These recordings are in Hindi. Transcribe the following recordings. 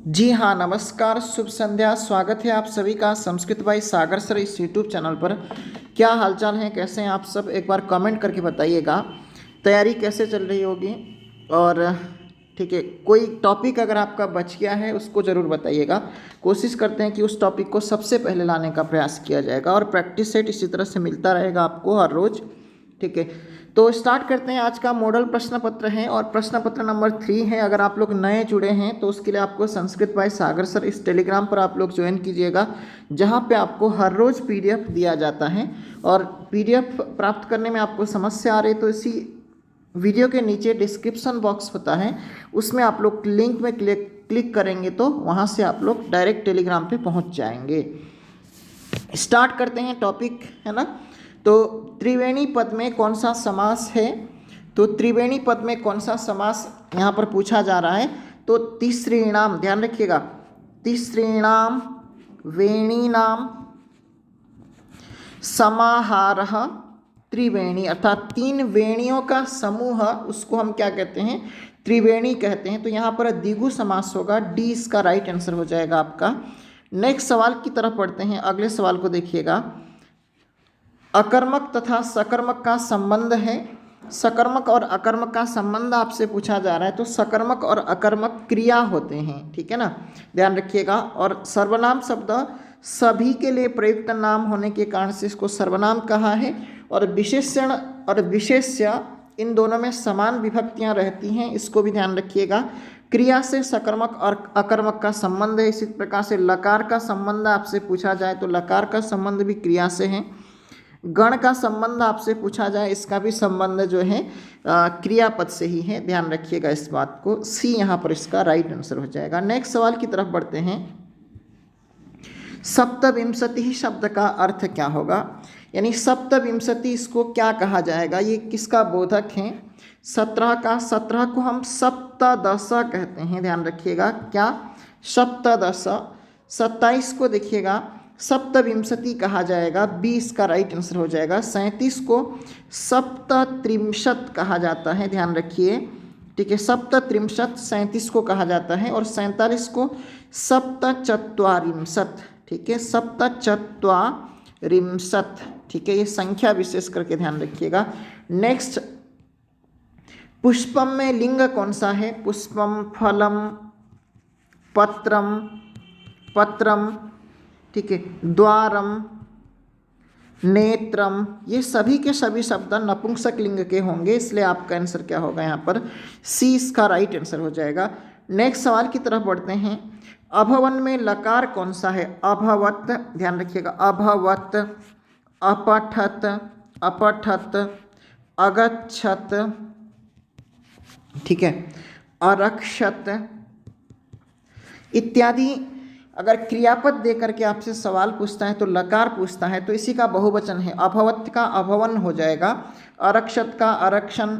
जी हाँ, नमस्कार, शुभ संध्या। स्वागत है आप सभी का संस्कृत बाई सागर सर इस यूट्यूब चैनल पर। क्या हालचाल है, कैसे हैं आप सब? एक बार कमेंट करके बताइएगा तैयारी कैसे चल रही होगी। और ठीक है, कोई टॉपिक अगर आपका बच गया है उसको ज़रूर बताइएगा। कोशिश करते हैं कि उस टॉपिक को सबसे पहले लाने का प्रयास किया जाएगा और प्रैक्टिस सेट इसी तरह से मिलता रहेगा आपको हर रोज़। ठीक है, तो स्टार्ट करते हैं। आज का मॉडल प्रश्न पत्र है और प्रश्न पत्र नंबर 3 है। अगर आप लोग नए जुड़े हैं तो उसके लिए आपको संस्कृत बाय सागर सर इस टेलीग्राम पर आप लोग ज्वाइन कीजिएगा, जहां पे आपको हर रोज़ पीडीएफ दिया जाता है। और पीडीएफ प्राप्त करने में आपको समस्या आ रही है तो इसी वीडियो के नीचे डिस्क्रिप्शन बॉक्स होता है, उसमें आप लोग लिंक में क्लिक करेंगे तो वहाँ से आप लोग डायरेक्ट टेलीग्राम पे पहुँच जाएंगे। स्टार्ट करते हैं टॉपिक, है ना। तो त्रिवेणी पद में कौन सा समास है? तो त्रिवेणी पद में कौन सा समास यहाँ पर पूछा जा रहा है? तो तिसृणाम, ध्यान रखिएगा, तिसृणाम वेणीनाम समाहारः त्रिवेणी, अर्थात 3 वेणियों का समूह, उसको हम क्या कहते हैं? त्रिवेणी कहते हैं। तो यहाँ पर द्विगु समास होगा, डी इसका राइट आंसर हो जाएगा आपका। नेक्स्ट सवाल की तरफ पढ़ते हैं। अगले सवाल को देखिएगा। अकर्मक तथा सकर्मक का संबंध है। सकर्मक और अकर्मक का संबंध आपसे पूछा जा रहा है। तो सकर्मक और अकर्मक क्रिया होते हैं, ठीक है ना, ध्यान रखिएगा। और सर्वनाम शब्द सभी के लिए प्रयुक्त नाम होने के कारण से इसको सर्वनाम कहा है। और विशेषण और विशेष्य इन दोनों में समान विभक्तियां रहती हैं, इसको भी ध्यान रखिएगा। क्रिया से सकर्मक और अकर्मक का संबंध है। इसी प्रकार से लकार का संबंध आपसे पूछा जाए तो लकार का संबंध भी क्रिया से है। गण का संबंध आपसे पूछा जाए, इसका भी संबंध जो है क्रियापद से ही है, ध्यान रखिएगा इस बात को। सी यहाँ पर इसका राइट आंसर हो जाएगा। नेक्स्ट सवाल की तरफ बढ़ते हैं। सप्तविंशति शब्द का अर्थ क्या होगा? यानी सप्तविंशति इसको क्या कहा जाएगा? ये किसका बोधक है? 17 का, 17 को हम सप्तदश कहते हैं, ध्यान रखिएगा। क्या? सप्तदश। 27 को देखिएगा सप्तविंशति कहा जाएगा, 20 का राइट आंसर हो जाएगा। 37 को सप्तत्रिंशत कहा जाता है, ध्यान रखिए, ठीक है। सप्तत्रिंशत 37 को कहा जाता है। और 47 को सप्तचत्वारिंशत, ठीक है, सप्तचत्वारिंशत, ठीक है। ये संख्या विशेष करके ध्यान रखिएगा। नेक्स्ट, पुष्पम में लिंग कौन सा है? पुष्पम, फलम, पत्रम, पत्रम, ठीक है, द्वारम, नेत्रम, ये सभी के सभी शब्द नपुंसक लिंग के होंगे, इसलिए आपका आंसर क्या होगा यहाँ पर? सी इसका राइट आंसर हो जाएगा। नेक्स्ट सवाल की तरफ बढ़ते हैं। अभवन में लकार कौन सा है? अभवत, ध्यान रखिएगा, अभवत, अपठत, अपठत, अगच्छत, ठीक है, अरक्षत इत्यादि। अगर क्रियापद दे करके आपसे सवाल पूछता है तो लकार पूछता है तो इसी का बहुवचन है। अभवत का अभवन हो जाएगा, अरक्षत का अरक्षण,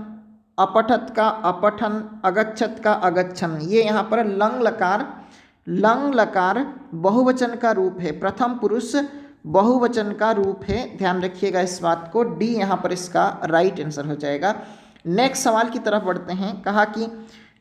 अपठत का अपठन, अगच्छत का अगच्छन। ये यहाँ पर लंग लकार, लंग लकार बहुवचन का रूप है, प्रथम पुरुष बहुवचन का रूप है, ध्यान रखिएगा इस बात को। डी यहाँ पर इसका राइट आंसर हो जाएगा। नेक्स्ट सवाल की तरफ बढ़ते हैं। कहा कि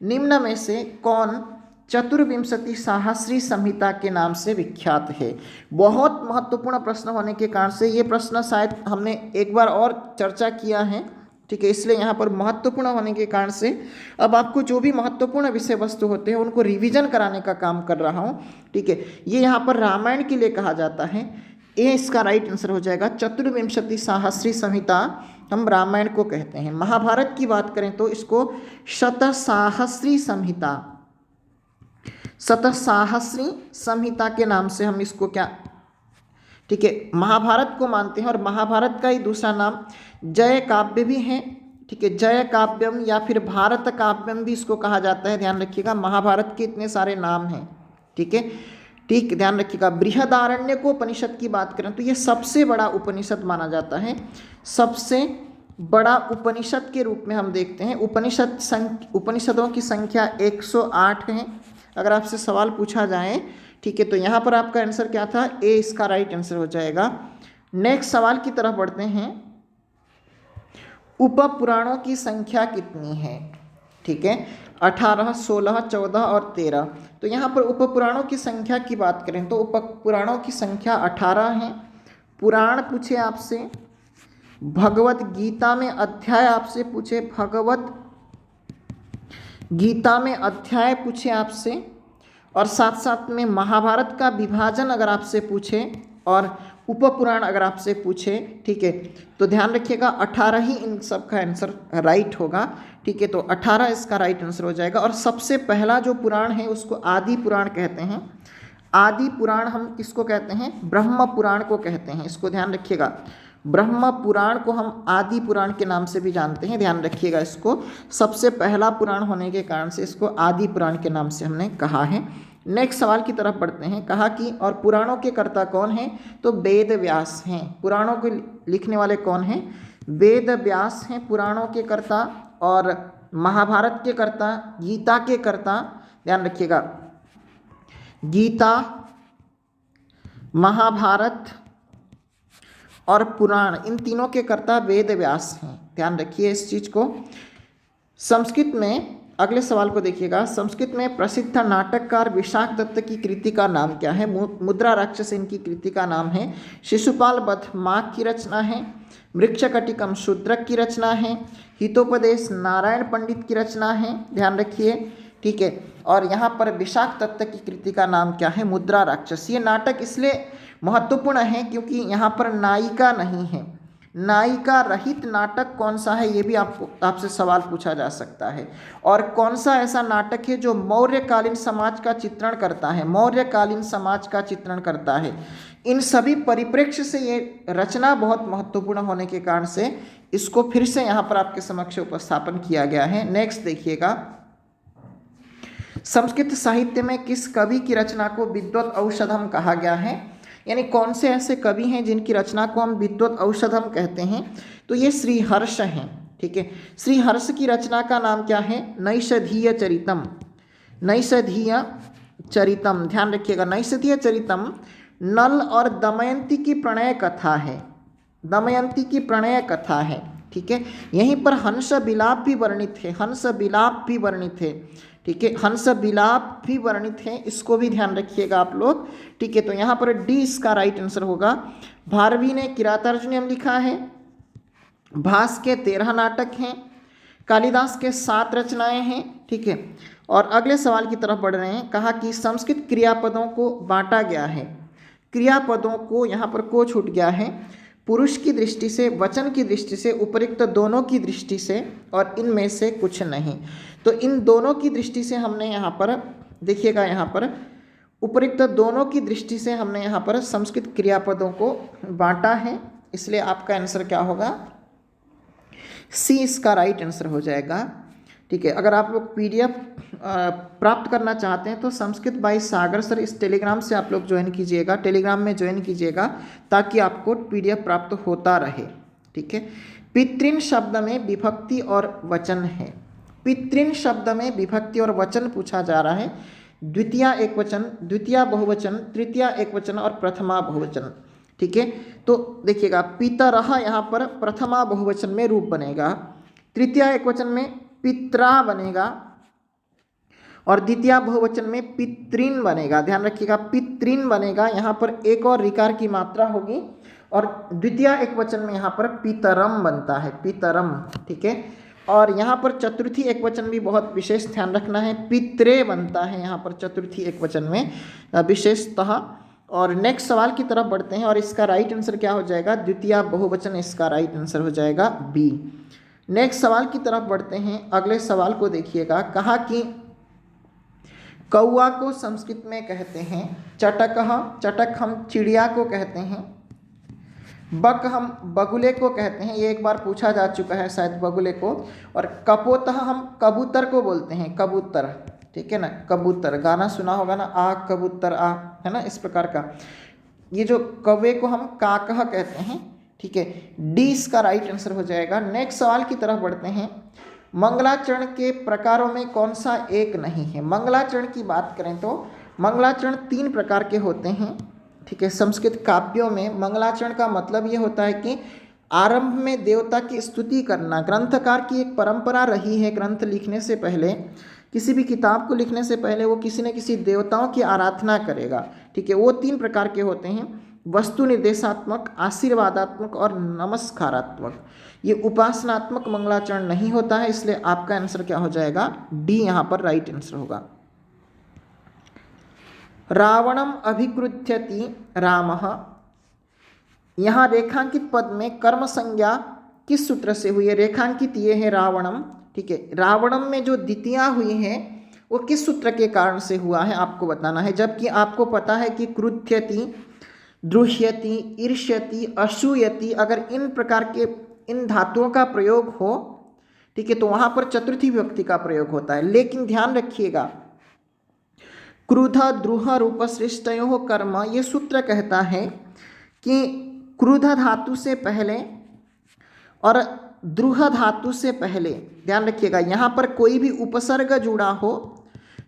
निम्न में से कौन चतुर्विंशति साहस्री संहिता के नाम से विख्यात है? बहुत महत्वपूर्ण प्रश्न होने के कारण से ये प्रश्न शायद हमने एक बार और चर्चा किया है, ठीक है, इसलिए यहाँ पर महत्वपूर्ण होने के कारण से अब आपको जो भी महत्वपूर्ण विषय वस्तु होते हैं उनको रिवीजन कराने का काम कर रहा हूँ, ठीक है। ये यहाँ पर रामायण के लिए कहा जाता है, ये इसका राइट आंसर हो जाएगा। चतुर्विंशति साहस्री संहिता हम रामायण को कहते हैं। महाभारत की बात करें तो इसको शतसाहस्री संहिता, शतसाहस्री संहिता के नाम से हम इसको क्या, ठीक है, महाभारत को मानते हैं। और महाभारत का ही दूसरा नाम जय काव्य भी है, ठीक है, जय काव्यम या फिर भारत काव्यम भी इसको कहा जाता है, ध्यान रखिएगा। महाभारत के इतने सारे नाम हैं, ठीक है, ठीक, ध्यान रखिएगा। बृहदारण्य को उपनिषद की बात करें तो ये सबसे बड़ा उपनिषद माना जाता है, सबसे बड़ा उपनिषद के रूप में हम देखते हैं। उपनिषदों की संख्या 108 है। अगर आपसे सवाल पूछा जाए, ठीक है, तो यहाँ पर आपका आंसर क्या था? ए इसका राइट आंसर हो जाएगा। नेक्स्ट सवाल की तरफ बढ़ते हैं। उपपुराणों की संख्या कितनी है? ठीक है, 18, 16, 14 और 13। तो यहाँ पर उपपुराणों की संख्या की बात करें तो उपपुराणों की संख्या 18 है। पुराण पूछे आपसे, भगवत गीता में अध्याय आपसे पूछे, भगवत गीता में अध्याय पूछे आपसे, और साथ साथ में महाभारत का विभाजन अगर आपसे पूछे और उपपुराण अगर आपसे पूछे, ठीक है, तो ध्यान रखिएगा 18 ही इन सब का आंसर राइट होगा। ठीक है, तो 18 इसका राइट आंसर हो जाएगा। और सबसे पहला जो पुराण है उसको आदि पुराण कहते हैं। आदि पुराण हम किसको कहते हैं? ब्रह्म पुराण को कहते हैं। इसको ध्यान रखिएगा, ब्रह्म पुराण को हम आदि पुराण के नाम से भी जानते हैं। ध्यान रखिएगा इसको, सबसे पहला पुराण होने के कारण से इसको आदि पुराण के नाम से हमने कहा है। नेक्स्ट सवाल की तरफ बढ़ते हैं। कहा कि और पुराणों के कर्ता कौन हैं? तो वेद व्यास हैं। पुराणों को लिखने वाले कौन हैं? वेद व्यास हैं पुराणों के कर्ता। और महाभारत के कर्ता, गीता के कर्ता, ध्यान रखिएगा, गीता, महाभारत और पुराण, इन तीनों के कर्ता वेद व्यास हैं। ध्यान रखिए इस चीज को। संस्कृत में अगले सवाल को देखिएगा, संस्कृत में प्रसिद्ध नाटककार विशाख दत्त की कृति का नाम क्या है? मुद्रा राक्षस इनकी कृति का नाम है। शिशुपाल वध माघ की रचना है। मृक्षकटिकम शूद्रक की रचना है। हितोपदेश नारायण पंडित की रचना है। ध्यान रखिए, ठीक है। और यहाँ पर विशाख दत्त की कृति का नाम क्या है? मुद्रा राक्षस। ये नाटक इसलिए महत्वपूर्ण है क्योंकि यहाँ पर नायिका नहीं है। नायिका रहित नाटक कौन सा है, ये भी आपसे सवाल पूछा जा सकता है। और कौन सा ऐसा नाटक है जो मौर्यकालीन समाज का चित्रण करता है? मौर्यकालीन समाज का चित्रण करता है। इन सभी परिप्रेक्ष्य से ये रचना बहुत महत्वपूर्ण होने के कारण से इसको फिर से यहाँ पर आपके समक्ष उपस्थापन किया गया है। नेक्स्ट देखिएगा, संस्कृत साहित्य में किस कवि की रचना को विद्वत औषधम कहा गया है? यानी कौन से ऐसे कवि हैं जिनकी रचना को हम विद्वत औषधम कहते हैं? तो ये श्रीहर्ष हैं। ठीक है, श्रीहर्ष की रचना का नाम क्या है? नैषधीय चरितम। नैषधीय चरितम, ध्यान रखिएगा, नैषधीय चरितम नल और दमयंती की प्रणय कथा है। दमयंती की प्रणय कथा है। ठीक है, यहीं पर हंस विलाप भी वर्णित है। हंस विलाप भी वर्णित है। ठीक है, हंस विलाप भी वर्णित है, इसको भी ध्यान रखिएगा आप लोग। ठीक है, तो यहाँ पर डी इसका राइट आंसर होगा। भारवी ने किरातार्जुनीयम लिखा है। भास के 13 नाटक हैं। कालिदास के 7 रचनाएं हैं। ठीक है, और अगले सवाल की तरफ बढ़ रहे हैं। कहा कि संस्कृत क्रियापदों को बांटा गया है। क्रियापदों को यहाँ पर को छूट गया है, पुरुष की दृष्टि से, वचन की दृष्टि से, उपरिक्त दोनों की दृष्टि से, और इनमें से कुछ नहीं। तो इन दोनों की दृष्टि से हमने यहाँ पर देखिएगा, यहाँ पर उपरिक्त दोनों की दृष्टि से हमने यहाँ पर संस्कृत क्रियापदों को बांटा है। इसलिए आपका आंसर क्या होगा? सी इसका राइट आंसर हो जाएगा। ठीक है, अगर आप लोग PDF प्राप्त करना चाहते हैं तो संस्कृत बाय सागर सर इस टेलीग्राम से आप लोग ज्वाइन कीजिएगा, टेलीग्राम में ज्वाइन कीजिएगा ताकि आपको PDF प्राप्त होता रहे। ठीक है, पितृन शब्द में विभक्ति और वचन है। पितृन शब्द में विभक्ति और वचन पूछा जा रहा है। द्वितीया एकवचन, द्वितीया बहुवचन, तृतीया एकवचन और प्रथमा बहुवचन। ठीक है, तो देखिएगा, पितरः यहाँ पर प्रथमा बहुवचन में रूप बनेगा, तृतीया एकवचन में पित्रा बनेगा, और द्वितीय बहुवचन में पितृन बनेगा। ध्यान रखिएगा, पितृन बनेगा। यहाँ पर एक और रिकार की मात्रा होगी, और द्वितीय एकवचन में यहाँ पर पितरम बनता है, पितरम। ठीक है, और यहाँ पर चतुर्थी एकवचन भी बहुत विशेष ध्यान रखना है, पित्रे बनता है यहाँ पर चतुर्थी एकवचन में विशेषतः। और नेक्स्ट सवाल की तरफ बढ़ते हैं, और इसका राइट आंसर क्या हो जाएगा? द्वितीय बहुवचन इसका राइट आंसर हो जाएगा बी। नेक्स्ट सवाल की तरफ बढ़ते हैं। अगले सवाल को देखिएगा। कहा कि कौआ को संस्कृत में कहते हैं चटकः, चटक हम चिड़िया को कहते हैं, बक हम बगुले को कहते हैं, ये एक बार पूछा जा चुका है शायद बगुले को, और कपोतः हम कबूतर को बोलते हैं, कबूतर। ठीक है ना, कबूतर, गाना सुना होगा ना, आ कबूतर आ, है ना, इस प्रकार का। ये जो कौवे को हम काकः कहते हैं। ठीक है, डी इसका राइट आंसर हो जाएगा। नेक्स्ट सवाल की तरफ बढ़ते हैं। मंगलाचरण के प्रकारों में कौन सा एक नहीं है? मंगलाचरण की बात करें तो मंगलाचरण 3 प्रकार के होते हैं। ठीक है, संस्कृत काव्यों में मंगलाचरण का मतलब ये होता है कि आरंभ में देवता की स्तुति करना। ग्रंथकार की एक परंपरा रही है ग्रंथ लिखने से पहले किसी भी किताब को लिखने से पहले वो किसी न किसी देवताओं की आराधना करेगा। ठीक है, वो 3 प्रकार के होते हैं, वस्तु निर्देशात्मक, आशीर्वादात्मक और नमस्कारात्मक। ये उपासनात्मक मंगलाचरण नहीं होता है, इसलिए आपका आंसर क्या हो जाएगा, डी यहाँ पर राइट आंसर होगा। रावणम अभिक्रुध्यति रामः, यहाँ रेखांकित पद में कर्म संज्ञा किस सूत्र से हुई है, रेखांकित ये है रावणम। ठीक है, रावणम में जो द्वितीया हुई है वो किस सूत्र के कारण से हुआ है आपको बताना है, जबकि आपको पता है कि क्रुध्यति, द्रुह्यति, ईर्ष्यति, असूयति, अगर इन प्रकार के इन धातुओं का प्रयोग हो, ठीक है, तो वहां पर चतुर्थी विभक्ति का प्रयोग होता है। लेकिन ध्यान रखिएगा, क्रुध द्रुह रूपसृष्टयो कर्म, ये सूत्र कहता है कि क्रुध धातु से पहले और द्रुह धातु से पहले, ध्यान रखिएगा, यहाँ पर कोई भी उपसर्ग जुड़ा हो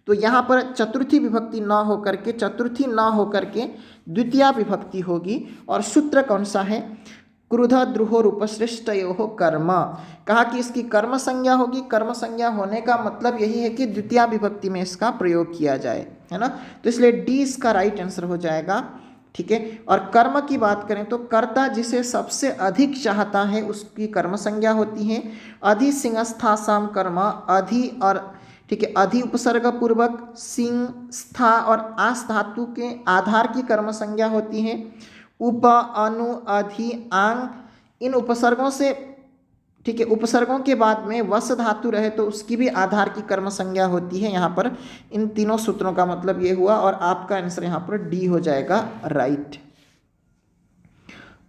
तो यहाँ पर चतुर्थी विभक्ति न होकर के, चतुर्थी न होकर के द्वितीया विभक्ति होगी। और सूत्र कौन सा है, क्रुध द्रुहो रूपसृष्टयो कर्म, कहा कि इसकी कर्म संज्ञा होगी। कर्म संज्ञा होने का मतलब यही है कि द्वितीया विभक्ति में इसका प्रयोग किया जाए, है ना, तो इसलिए डी इसका राइट आंसर हो जाएगा। ठीक है, और कर्म की बात करें तो कर्ता जिसे सबसे अधिक चाहता है उसकी कर्म संज्ञा होती है। अधि सिंहस्थासाम कर्म, अधि और ठीक है, अधि उपसर्ग पूर्वक सिंह, स्था और आस धातु के आधार की कर्म संज्ञा होती है। उप, अनु, अधि, आंग, इन उपसर्गों से, ठीक है, उपसर्गों के बाद में वस धातु रहे तो उसकी भी आधार की कर्म संज्ञा होती है। यहाँ पर इन तीनों सूत्रों का मतलब ये हुआ और आपका आंसर यहाँ पर डी हो जाएगा राइट।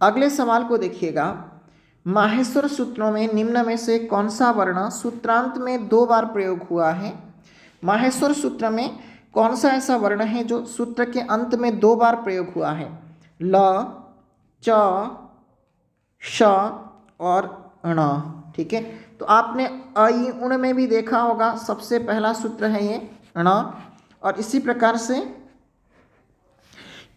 अगले सवाल को देखिएगा, माहेश्वर सूत्रों में निम्न में से कौन सा वर्ण सूत्रांत में 2 बार प्रयोग हुआ है। माहेश्वर सूत्र में कौन सा ऐसा वर्ण है जो सूत्र के अंत में 2 बार प्रयोग हुआ है, ल, च, श और ण। ठीक है, तो आपने अई उण में भी देखा होगा, सबसे पहला सूत्र है ये ण। और इसी प्रकार से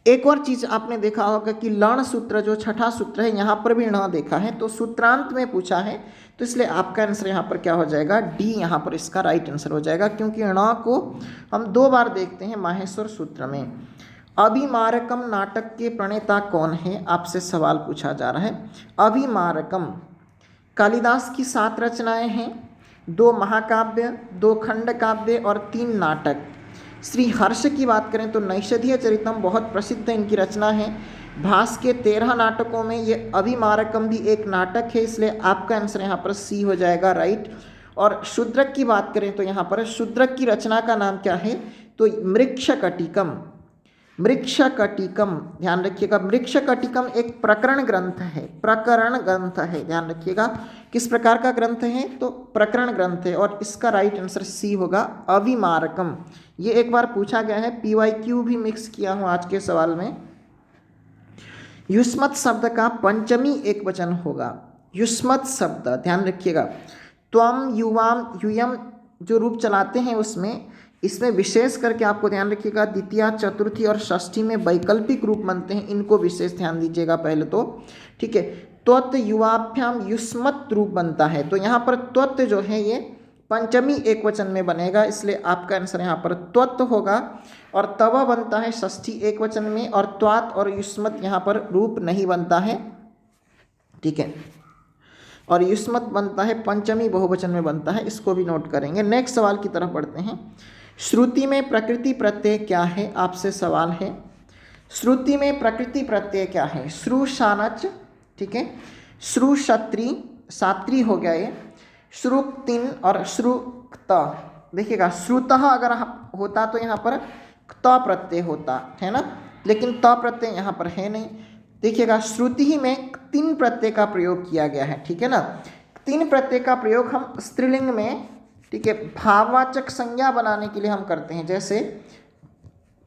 एक और चीज आपने देखा होगा कि लण सूत्र जो छठा सूत्र है, यहाँ पर भी ण देखा है, तो सूत्रांत में पूछा है, तो इसलिए आपका आंसर यहाँ पर क्या हो जाएगा, डी यहाँ पर इसका राइट आंसर हो जाएगा, क्योंकि ण को हम 2 बार देखते हैं माहेश्वर सूत्र में। अभिमारकम नाटक के प्रणेता कौन है, आपसे सवाल पूछा जा रहा है। अभिमारकम कालिदास की 7 रचनाएं हैं, 2 महाकाव्य, 2 खंड काव्य और 3 नाटक। श्री हर्ष की बात करें तो नैषधीय चरितम बहुत प्रसिद्ध इनकी रचना है। भास के 13 नाटकों में ये अभिमारकम भी एक नाटक है, इसलिए आपका आंसर यहाँ पर सी हो जाएगा राइट। और शूद्रक की बात करें तो यहाँ पर शूद्रक की रचना का नाम क्या है, तो मृक्षकटिकम। मृक्षकटिकम, ध्यान रखिएगा, मृक्षकटिकम एक प्रकरण ग्रंथ है, प्रकरण ग्रंथ है, ध्यान रखिएगा। किस प्रकार का ग्रंथ है, तो प्रकरण ग्रंथ है, और इसका राइट आंसर सी होगा अभिमारकम। ये एक बार पूछा गया है, PYQ भी मिक्स किया हूँ आज के सवाल में। युष्मत शब्द का पंचमी एक वचन होगा, युष्मत शब्द, ध्यान रखिएगा। त्वम, युवाम, यूयम जो रूप चलाते हैं उसमें, इसमें विशेष करके आपको ध्यान रखिएगा द्वितीया, चतुर्थी और षष्ठी में वैकल्पिक रूप बनते हैं, इनको विशेष ध्यान दीजिएगा पहले तो। ठीक है, त्वत युवाभ्याम युष्मत रूप बनता है, तो यहाँ पर त्वत जो है ये पंचमी एक वचन में बनेगा, इसलिए आपका आंसर यहाँ पर त्वत होगा। और तव बनता है षष्ठी एक वचन में, और त्वात और युष्मत यहाँ पर रूप नहीं बनता है। ठीक है, और युष्मत बनता है पंचमी बहुवचन में बनता है, इसको भी नोट करेंगे। नेक्स्ट सवाल की तरफ बढ़ते हैं। श्रुति में प्रकृति प्रत्यय क्या है, आपसे सवाल है। श्रुति में प्रकृति प्रत्यय क्या है, श्रु शानच, ठीक है, श्रु क्षत्री, सात्री हो गया ये, श्रुक्तिन और श्रुक्त। देखिएगा, श्रुतः अगर होता तो यहाँ पर त प्रत्यय होता है ना, लेकिन त प्रत्यय यहाँ पर है नहीं। देखिएगा, श्रुति ही में 3 प्रत्यय का प्रयोग किया गया है, ठीक है ना। 3 प्रत्यय का प्रयोग हम स्त्रीलिंग में, ठीक है, भाववाचक संज्ञा बनाने के लिए हम करते हैं, जैसे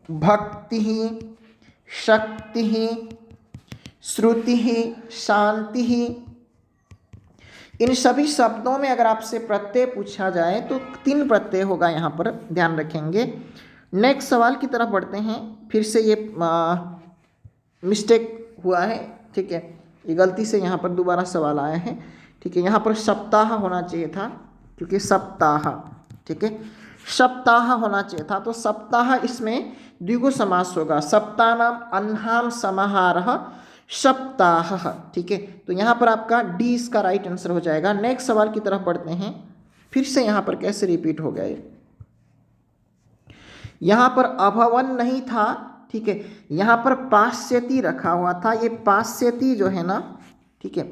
भक्ति, शक्ति, श्रुति, शांति। इन सभी शब्दों में अगर आपसे प्रत्यय पूछा जाए तो 3 प्रत्यय होगा, यहाँ पर ध्यान रखेंगे। नेक्स्ट सवाल की तरफ बढ़ते हैं। फिर से ये मिस्टेक हुआ है, ठीक है, ये गलती से यहाँ पर दोबारा सवाल आया है। ठीक है, यहाँ पर सप्ताह होना चाहिए था, क्योंकि सप्ताह, ठीक है, सप्ताह होना चाहिए था, तो सप्ताह इसमें द्विगु समास होगा। सप्तानाम अन्हाम समाहारः सप्ताह। ठीक है, तो यहाँ पर आपका डी इसका राइट आंसर हो जाएगा। नेक्स्ट सवाल की तरफ बढ़ते हैं। फिर से यहाँ पर कैसे रिपीट हो गया ये, यहाँ पर अभवन नहीं था, ठीक है, यहाँ पर पाश्यति रखा हुआ था। ये पाश्यति जो है ना, ठीक है,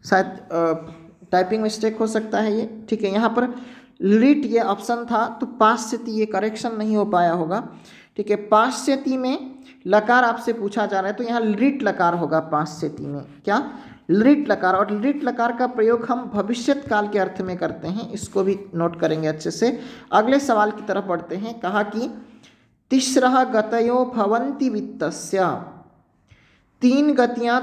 शायद टाइपिंग मिस्टेक हो सकता है ये, ठीक है। यहाँ पर लिट ये ऑप्शन था, तो पाश्यति ये करेक्शन नहीं हो पाया होगा, ठीक है। पाश्यति में लकार आपसे पूछा जा रहा है, तो यहाँ लिट लकार होगा पाश्यति में, क्या, लिट लकार। और लिट लकार का प्रयोग हम भविष्यत काल के अर्थ में करते हैं, इसको भी नोट करेंगे अच्छे से। अगले सवाल की तरफ बढ़ते हैं। कहा कि तिस्रः गतयो भवन्ति वित्तस्य, तीन गतियाँ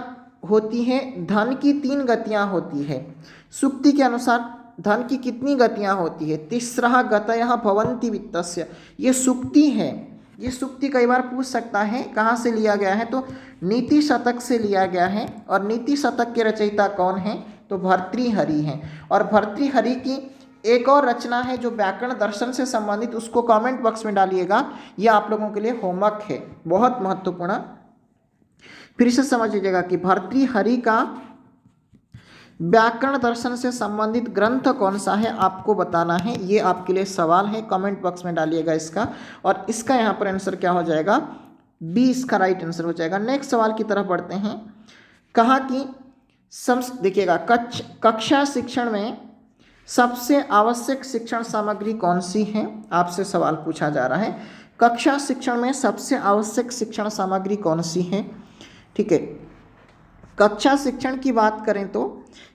होती हैं, धन की तीन गतियाँ होती है। सूक्ति के अनुसार धन की कितनी गतियाँ होती है? तिस्रः गतयः भवन्ति वित्तस्य, ये सूक्ति है। ये सूक्ति कई बार पूछ सकता है कहाँ से लिया गया है, तो नीति शतक से लिया गया है। और नीति शतक के रचयिता कौन है? तो भर्तृहरि हैं। और भर्तृहरि की एक और रचना है जो व्याकरण दर्शन से संबंधित, उसको कमेंट बॉक्स में डालिएगा, यह आप लोगों के लिए होमवर्क है, बहुत महत्वपूर्ण। फिर से समझ लीजिएगा कि भर्तृहरि का व्याकरण दर्शन से संबंधित ग्रंथ कौन सा है, आपको बताना है। ये आपके लिए सवाल है, कमेंट बॉक्स में डालिएगा इसका। और इसका यहाँ पर आंसर क्या हो जाएगा? बी इसका राइट आंसर हो जाएगा। नेक्स्ट सवाल की तरफ बढ़ते हैं। कहा कि देखिएगा, कक्षा शिक्षण में सबसे आवश्यक शिक्षण सामग्री कौन सी है, आपसे सवाल पूछा जा रहा है। कक्षा शिक्षण में सबसे आवश्यक शिक्षण सामग्री कौन सी है? ठीक है, कक्षा शिक्षण की बात करें तो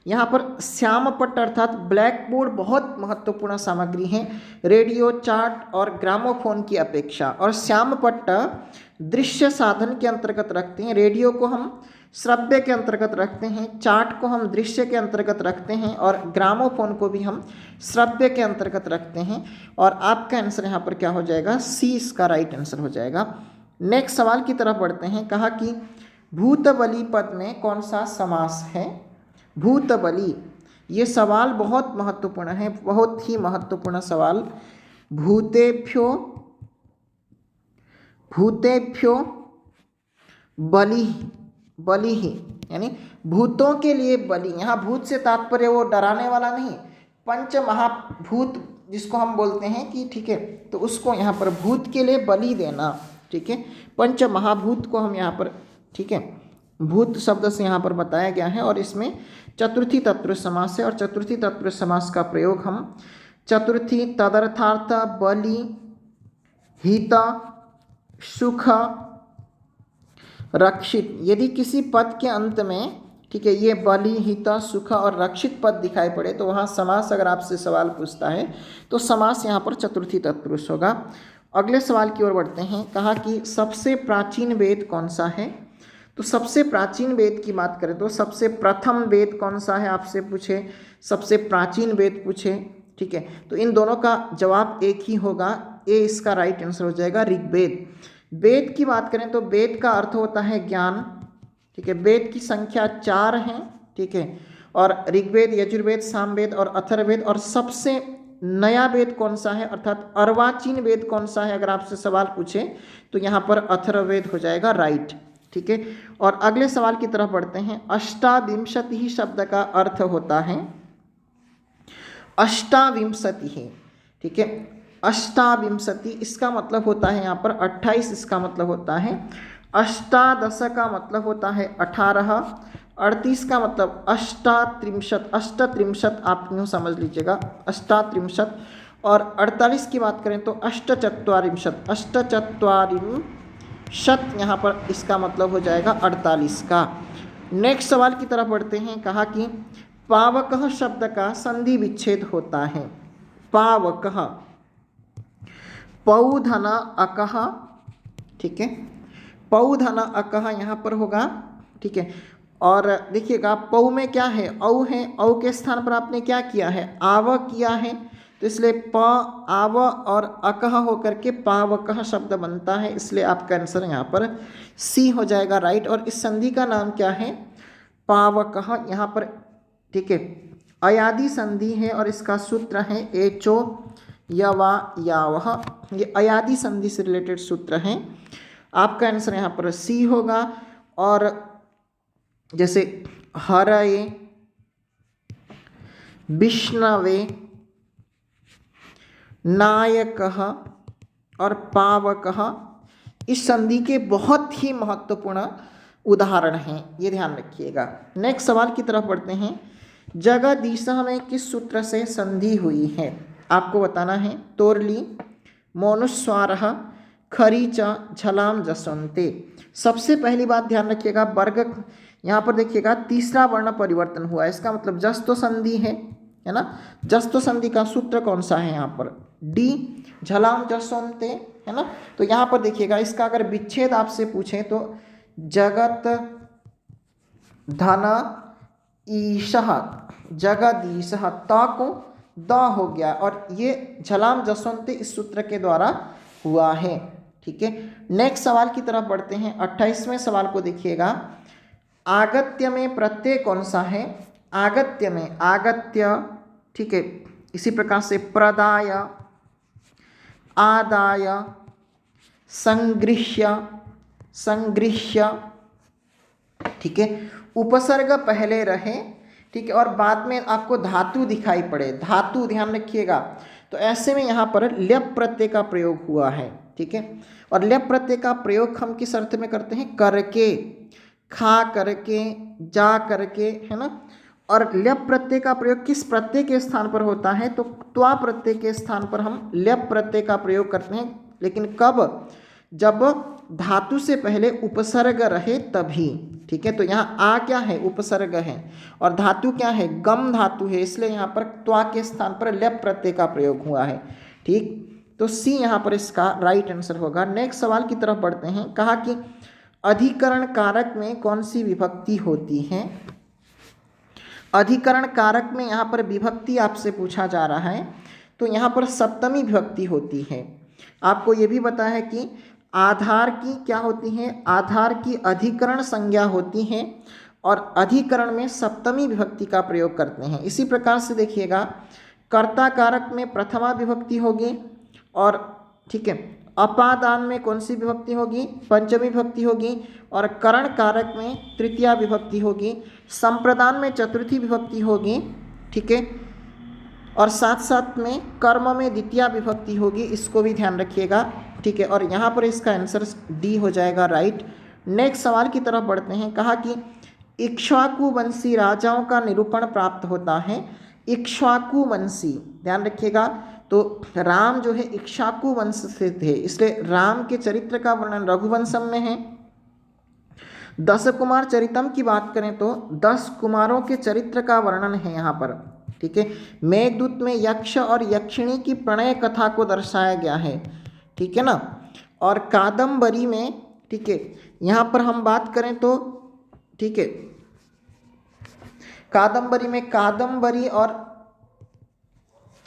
यहाँ पर श्यामपट्ट अर्थात ब्लैक बोर्ड बहुत महत्वपूर्ण सामग्री है, रेडियो, चार्ट और ग्रामोफोन की अपेक्षा। और श्यामपट्ट दृश्य साधन के अंतर्गत रखते हैं, रेडियो को हम श्रव्य के अंतर्गत रखते हैं, चार्ट को हम दृश्य के अंतर्गत रखते हैं, और ग्रामोफोन को भी हम श्रव्य के अंतर्गत रखते हैं। और आपका आंसर यहाँ पर क्या हो जाएगा? सी इसका राइट आंसर हो जाएगा। नेक्स्ट सवाल की तरफ बढ़ते हैं। कहा कि भूतबली पद में कौन सा समास है? भूतबली, ये सवाल बहुत महत्वपूर्ण है, बहुत ही महत्वपूर्ण सवाल। भूतेभ्यो बलि, बलि ही यानी भूतों के लिए बलि। यहाँ भूत से तात्पर्य वो डराने वाला नहीं, पंच महाभूत जिसको हम बोलते हैं कि, ठीक है, तो उसको यहाँ पर भूत के लिए बलि देना, ठीक है। पंच महाभूत को हम यहाँ पर, ठीक है, भूत शब्द से यहाँ पर बताया गया है। और इसमें चतुर्थी तत्पुरुष समास है, और चतुर्थी तत्पुरुष समास का प्रयोग हम चतुर्थी तदर्थार्थ बलि हित सुख रक्षित, यदि किसी पद के अंत में, ठीक है, ये बलि हित सुख और रक्षित पद दिखाई पड़े तो वहाँ समास अगर आपसे सवाल पूछता है तो समास यहाँ पर चतुर्थी तत्पुरुष होगा। अगले सवाल की ओर बढ़ते हैं। कहा कि सबसे प्राचीन वेद कौन सा है? तो सबसे प्राचीन वेद की बात करें तो सबसे प्रथम वेद कौन सा है आपसे पूछे, सबसे प्राचीन वेद पूछे, ठीक है, तो इन दोनों का जवाब एक ही होगा, ए इसका राइट आंसर हो जाएगा, ऋग्वेद। वेद की बात करें तो वेद का अर्थ होता है ज्ञान, ठीक है, वेद की संख्या 4 है, ठीक है, और ऋग्वेद, यजुर्वेद, सामवेद और अथर्ववेद। और सबसे नया वेद कौन सा है अर्थात अर्वाचीन वेद कौन सा है, अगर आपसे सवाल पूछे तो यहाँ पर अथर्ववेद हो जाएगा राइट, ठीक है। और अगले सवाल की तरफ बढ़ते हैं। अष्टाविंशति शब्द का अर्थ होता है अष्टाविंशति, ठीक है, अष्टाविंशति इसका मतलब होता है यहाँ पर 28, इसका मतलब होता है अष्टादश, का मतलब होता है 18, 38 का मतलब अष्टात्रिंशत, अष्टत्रिंशत आप यूँ समझ लीजिएगा, अष्टात्रिंशत। और 48 की बात करें तो अष्टचत्वारिंशत, अष्टचत्वारिंशत यहाँ पर इसका मतलब हो जाएगा 48 का। नेक्स्ट सवाल की तरफ बढ़ते हैं। कहा कि पावकः शब्द का संधि विच्छेद होता है। पावकः, पौधन अकः, ठीक है, पौधन अकः यहाँ पर होगा, ठीक है। और देखिएगा पौ में क्या है, औ है, औ के स्थान पर आपने क्या किया है, आव किया है, तो इसलिए प आव और अकः होकर के पावकः शब्द बनता है, इसलिए आपका आंसर यहाँ पर सी हो जाएगा राइट। और इस संधि का नाम क्या है, पावकः यहाँ पर, ठीक है, अयादि संधि है और इसका सूत्र है एचो यवा यावह, ये अयादि संधि से रिलेटेड सूत्र हैं। आपका आंसर यहाँ पर सी होगा। और जैसे हरये, विष्णवे, नायकः और पावकः इस संधि के बहुत ही महत्वपूर्ण उदाहरण हैं, ये ध्यान रखिएगा। नेक्स्ट सवाल की तरफ बढ़ते हैं। जगदीशः में किस सूत्र से संधि हुई है, आपको बताना है। तोरली, मोनुस्वारः, खरीच, झलाम जसवंते। सबसे पहली बात ध्यान रखिएगा, वर्ग यहाँ पर देखिएगा तीसरा वर्ण परिवर्तन हुआ है, इसका मतलब जस्तो संधि है ना। जस्तो संधि का सूत्र कौन सा है यहाँ पर, डी, झलाम जसवंते, है ना। तो यहाँ पर देखिएगा, इसका अगर विच्छेद आपसे पूछे तो जगत धन ईशः, जगदीशः, त को द हो गया और ये झलाम जसवंते इस सूत्र के द्वारा हुआ है। ठीक है, नेक्स्ट सवाल की तरफ बढ़ते हैं। 28वें सवाल को देखिएगा। आगत्य में प्रत्यय कौन सा है। आगत्य में आगत्य, ठीक है, इसी प्रकार से प्रदाय, आदाय, संगृह्य, संगृह्य, ठीक है, उपसर्ग पहले रहे, ठीक है, और बाद में आपको धातु दिखाई पड़े, धातु ध्यान रखिएगा, तो ऐसे में यहाँ पर ल्यप प्रत्यय का प्रयोग हुआ है। ठीक है, और ल्यप प्रत्यय का प्रयोग हम किस अर्थ में करते हैं, करके, खा करके, जा करके, है ना। और ल्यप प्रत्यय का प्रयोग किस प्रत्यय के स्थान पर होता है, तो त्वा प्रत्यय के स्थान पर हम ल्यप प्रत्यय का प्रयोग करते हैं, लेकिन कब, जब धातु से पहले उपसर्ग रहे तभी। ठीक है, तो यहाँ आ क्या है, उपसर्ग है, और धातु क्या है, गम धातु है, इसलिए यहाँ पर त्वा के स्थान पर ल्यप प्रत्यय का प्रयोग हुआ है। ठीक, तो सी यहाँ पर इसका राइट आंसर होगा। नेक्स्ट सवाल की तरफ बढ़ते हैं। कहा कि अधिकरण कारक में कौन सी विभक्ति होती है। अधिकरण कारक में यहाँ पर विभक्ति आपसे पूछा जा रहा है, तो यहाँ पर सप्तमी विभक्ति होती है। आपको ये भी पता है कि आधार की क्या होती है, आधार की अधिकरण संज्ञा होती है और अधिकरण में सप्तमी विभक्ति का प्रयोग करते हैं। इसी प्रकार से देखिएगा, कर्ता कारक में प्रथमा विभक्ति होगी, और ठीक है, अपादान में कौन सी विभक्ति होगी, पंचमी विभक्ति होगी, और करण कारक में तृतीया विभक्ति होगी, संप्रदान में चतुर्थी विभक्ति होगी। ठीक है, और साथ साथ में कर्म में द्वितीया विभक्ति होगी, इसको भी ध्यान रखिएगा। ठीक है, और यहाँ पर इसका आंसर डी हो जाएगा, राइट। नेक्स्ट सवाल की तरफ बढ़ते हैं। कहा कि इक्ष्वाकु वंशी राजाओं का निरूपण प्राप्त होता है। इक्ष्वाकु वंशी ध्यान रखिएगा, तो राम जो है इक्ष्वाकु वंश से थे, इसलिए राम के चरित्र का वर्णन रघुवंशम में है। 10 कुमार चरितम की बात करें तो 10 कुमारों के चरित्र का वर्णन है यहाँ पर। ठीक है, मेघदूत में यक्ष और यक्षिणी की प्रणय कथा को दर्शाया गया है। ठीक है ना, और कादम्बरी में, ठीक है, यहाँ पर हम बात करें तो, ठीक है, कादम्बरी में कादम्बरी और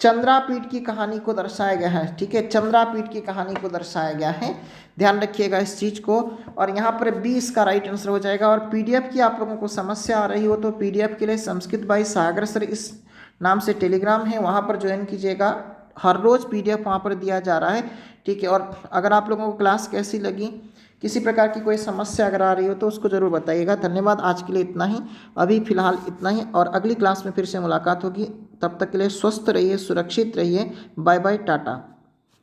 चंद्रापीठ की कहानी को दर्शाया गया है। ठीक है, चंद्रापीठ की कहानी को दर्शाया गया है, ध्यान रखिएगा इस चीज़ को। और यहाँ पर बी इसका राइट आंसर हो जाएगा। और पीडीएफ की आप लोगों को समस्या आ रही हो तो पीडीएफ के लिए संस्कृत बाई सागर सर इस नाम से टेलीग्राम है, वहाँ पर ज्वाइन कीजिएगा। हर रोज़ पीडीएफ वहाँ पर दिया जा रहा है। ठीक है, और अगर आप लोगों को क्लास कैसी लगी, किसी प्रकार की कोई समस्या अगर आ रही हो तो उसको ज़रूर बताइएगा। धन्यवाद, आज के लिए इतना ही, अभी फ़िलहाल इतना ही, और अगली क्लास में फिर से मुलाकात होगी। तब तक के लिए स्वस्थ रहिए, सुरक्षित रहिए। Bye bye, Tata.